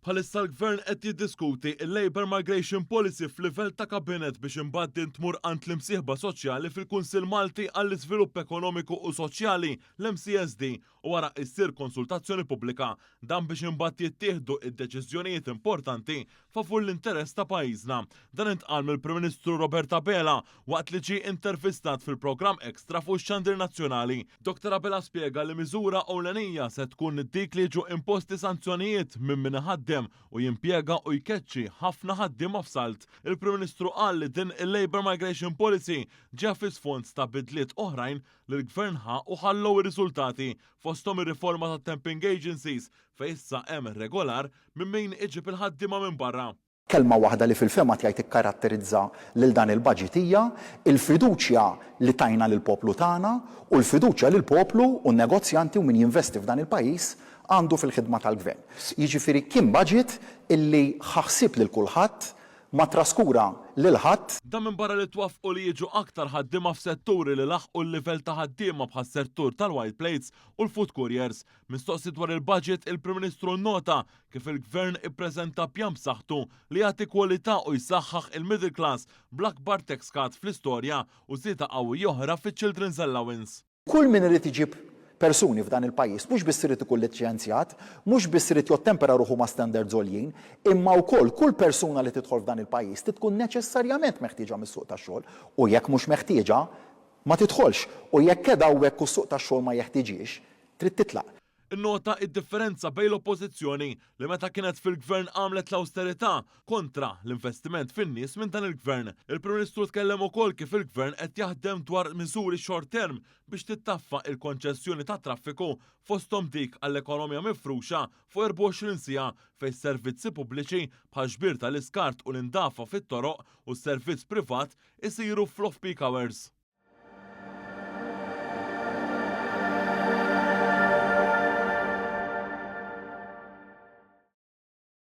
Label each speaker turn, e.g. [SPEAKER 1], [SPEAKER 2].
[SPEAKER 1] Bħalissa l-Gvern qed jiddiskuti il-Labour Migration Policy f'livell ta' kabinet biex imbagħad tmur għand l-imsieħba soċjali fil-Kunsill Malti għall-Iżvilupp Ekonomiku u Soċjali l-MCSD u wara ssir konsultazzjoni pubblika dan biex imbagħad jittieħdu id-deċiżjonijiet importanti favur l-interess ta' pajjiżna. Dan intqal mill-Prim Ministru Roberta Bela waqt li ġie intervistat fil-programm Extra fuq ix-Xandir Nazzjonali. Dr. Bela spjega li miżura ewlenija se tkun dik li ġu imposti sanzjonijiet minn min iħaddem u jimpjega u jkeċċi ħafna ħaddiem f'Salt. Il-Prim Ministru qal li din il-Labour Migration Policy ġie fi sfond ta' bidliet oħrajn li l-Gvern ħa u ħallew ir-riżultati fosthom ir-riforma ta' temping agencies fejn issa hemm regolar minn min iġib il-ħaddiema minn barra.
[SPEAKER 2] Kelma waħda li fil-fema tiegħi tikkaratterizza lil dan il-budget hija il-fiduċja li tajna lil poplu tagħna u l-fiduċja lil poplu u n-negozjanti u min jinvesti f'dan il-pajjiż għandu fil-ħidma tal-Gvern. Jiġifieri kien budget illi ħaħsib lil kulħadd ma traskura lil ħadd.
[SPEAKER 1] Dan minn barra li twaffqu li jiġu aktar ħaddiema f'setturi li laħqu l-livell ta' ħaddiema bħas-settur tal-white plates u l-food couriers. Mistoqsi dwar il-budget il-Prim Ministru nnota kif il-Gvern ippreżenta pjan b'saħħtu li jagħti kwalità u jsaħħaħ il-middle class bl-akbar tax cut fl-istorja u żieda qawwi oħra fiċ-Children's Allowance.
[SPEAKER 2] Kull min irid iġib persuni f'dan il-pajjiż mhux biss irid ikun liċenzjat, mhux biss irid jottempera ruħu ma' standards għoljin, imma wkoll kull persuna li tidħol f'dan il-pajjiż tkun neċessarjament meħtieġa mis-suq tax-xogħol u jekk mhux meħtieġa ma tidħolx u jekk kedha hawnhekk u s-suq tax-xogħol ma jeħtieġix trid titlaq.
[SPEAKER 1] Innota id-differenza bejn l-oppożizzjoni li meta kienet fil-Gvern għamlet l-awsterità kontra l-investiment fin-nies minn dan il-Gvern. Il-Prim Ministru tkellem ukoll kif il-Gvern qed jaħdem dwar miżuri short term biex tittaffa il-konċessjoni ta' traffiku fosthom dik għall-ekonomija mifruxa fuq 24 siegħa fejn servizzi pubbliċi bħal ġbir tal-iskart u l-indafa fit-toroq u s-servizz privat isiru fl-off-peak hours.